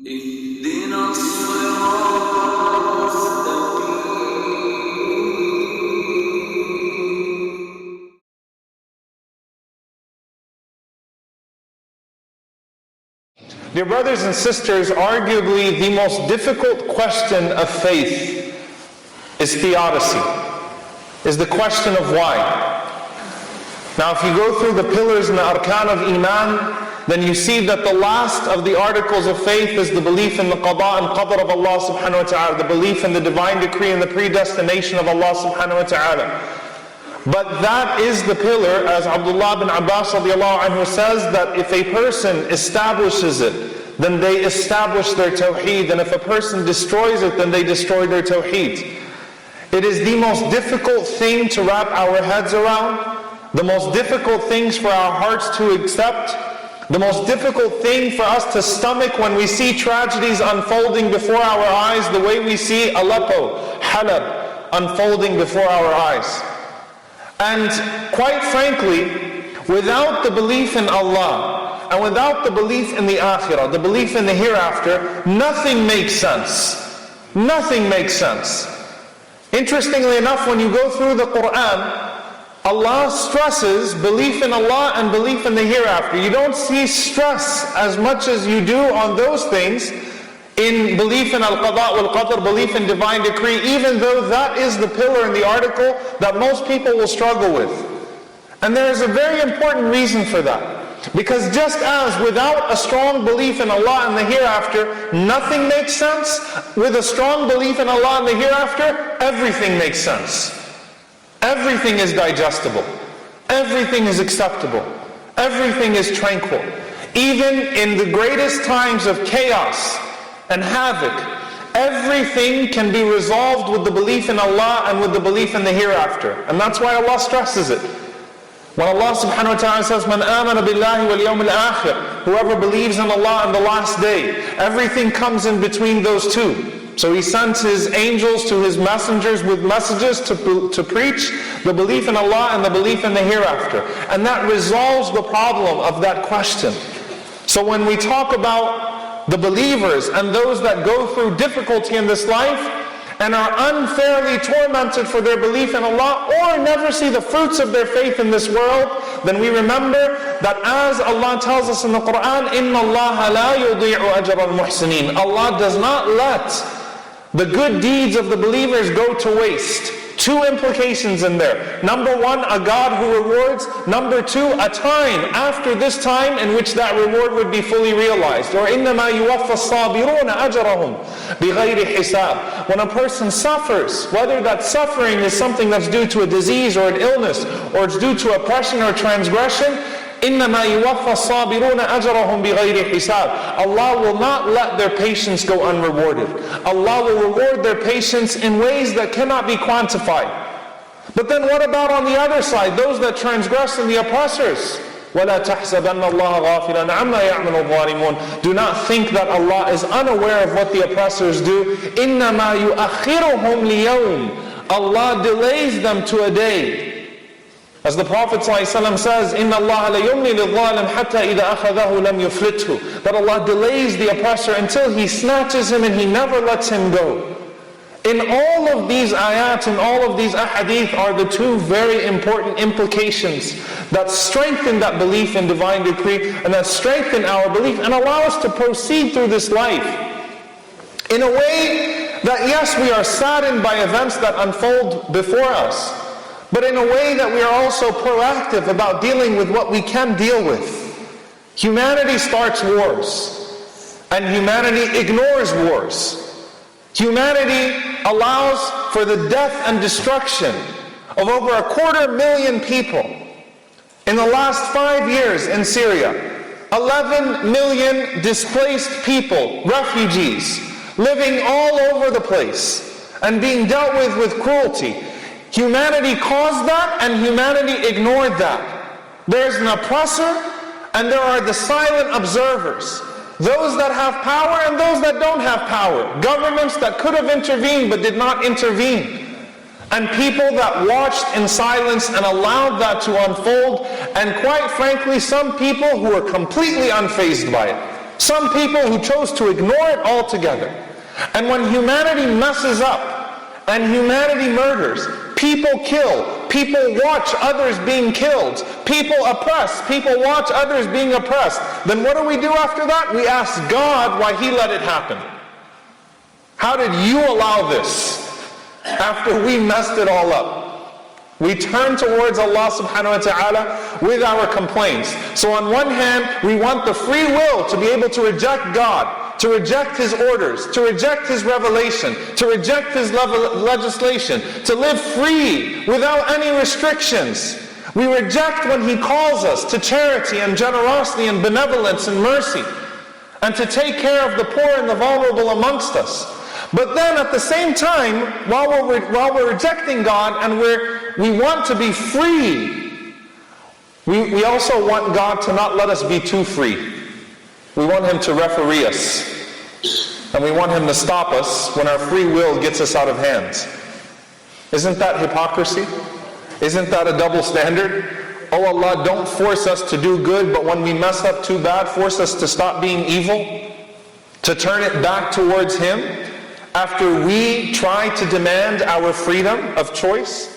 اهدنا الصراط المستقيم. Dear brothers and sisters, arguably the most difficult question of faith is theodicy, is the question of why. Now if you go through the pillars and the arkan of Iman, then you see that the last of the articles of faith is the belief in the qada and qadr of Allah subhanahu wa ta'ala, the belief in the divine decree and the predestination of Allah subhanahu wa ta'ala. But that is the pillar, as Abdullah bin Abbas radiallahu anhu says, that if a person establishes it, then they establish their tawheed, and if a person destroys it, then they destroy their tawheed. It is the most difficult thing to wrap our heads around, the most difficult things for our hearts to accept, the most difficult thing for us to stomach when we see tragedies unfolding before our eyes, the way we see Aleppo, Halab unfolding before our eyes. And quite frankly, without the belief in Allah and without the belief in the akhirah, the belief in the hereafter, nothing makes sense. Nothing makes sense. Interestingly enough, when you go through the Quran, Allah stresses belief in Allah and belief in the hereafter. You don't see stress as much as you do on those things in belief in al-qada wal-qadr, belief in divine decree, even though that is the pillar in the article that most people will struggle with. And there is a very important reason for that. Because just as without a strong belief in Allah and the hereafter, nothing makes sense, with a strong belief in Allah and the hereafter, everything makes sense. Everything is digestible. Everything is acceptable. Everything is tranquil. Even in the greatest times of chaos and havoc, everything can be resolved with the belief in Allah and with the belief in the hereafter. And that's why Allah stresses it. When Allah subhanahu wa ta'ala says, "Man amana billahi wal yawm al-akhir," whoever believes in Allah and the last day, everything comes in between those two. So He sends His angels to His messengers with messages to preach the belief in Allah and the belief in the hereafter. And that resolves the problem of that question. So when we talk about the believers and those that go through difficulty in this life and are unfairly tormented for their belief in Allah or never see the fruits of their faith in this world, then we remember that as Allah tells us in the Quran, إِنَّ اللَّهَ لَا يُضِيعُ أَجْرَ الْمُحْسِنِينَ, Allah does not let the good deeds of the believers go to waste. Two implications in there. Number one, a God who rewards. Number two, a time after this time in which that reward would be fully realized. Or إِنَّمَا يُوَفَّى الصَّابِرُونَ أَجْرَهُمْ بِغَيْرِ حِسَابٍ. When a person suffers, whether that suffering is something that's due to a disease or an illness, or it's due to oppression or transgression, إِنَّمَا يُوَفَّى الصَّابِرُونَ أَجْرَهُمْ بِغَيْرِ حِسَابٍ. Allah will not let their patience go unrewarded. Allah will reward their patience in ways that cannot be quantified. But then what about on the other side, those that transgress and the oppressors? وَلَا تَحْسَبَنَّ اللَّهَ غَافِلًا عَمَّا يَعْمَلُ الظَّالِمُونَ. Do not think that Allah is unaware of what the oppressors do. إِنَّمَا يُؤَخِّرُهُمْ لِيَوْمٍ. Allah delays them to a day. As the Prophet ﷺ says, إِنَّ اللَّهَ لَيُمْلِي لِلظَّالِمِ حَتَّى إِذَا أَخَذَهُ لَمْ يُفْلِتْهُ. That Allah delays the oppressor until He snatches him and He never lets him go. In all of these ayat, in all of these ahadith are the two very important implications that strengthen that belief in divine decree and that strengthen our belief and allow us to proceed through this life in a way that, yes, we are saddened by events that unfold before us, but in a way that we are also proactive about dealing with what we can deal with. Humanity starts wars, and humanity ignores wars. Humanity allows for the death and destruction of over 250,000 people. In the last 5 years in Syria, 11 million displaced people, refugees, living all over the place and being dealt with cruelty. Humanity caused that and humanity ignored that. There's an oppressor and there are the silent observers. Those that have power and those that don't have power. Governments that could have intervened but did not intervene. And people that watched in silence and allowed that to unfold. And quite frankly, some people who were completely unfazed by it. Some people who chose to ignore it altogether. And when humanity messes up, and humanity murders, people kill, people watch others being killed, people oppress, people watch others being oppressed, then what do we do after that? We ask God why He let it happen. How did you allow this after we messed it all up? We turn towards Allah subhanahu wa ta'ala with our complaints. So on one hand, we want the free will to be able to reject God, to reject His orders, to reject His revelation, to reject His legislation, to live free without any restrictions. We reject when He calls us to charity and generosity and benevolence and mercy, and to take care of the poor and the vulnerable amongst us. But then at the same time, while we're rejecting God and we want to be free, we also want God to not let us be too free. We want Him to referee us. And we want Him to stop us when our free will gets us out of hands. Isn't that hypocrisy? Isn't that a double standard? Oh Allah, don't force us to do good, but when we mess up too bad, force us to stop being evil? To turn it back towards Him? After we try to demand our freedom of choice?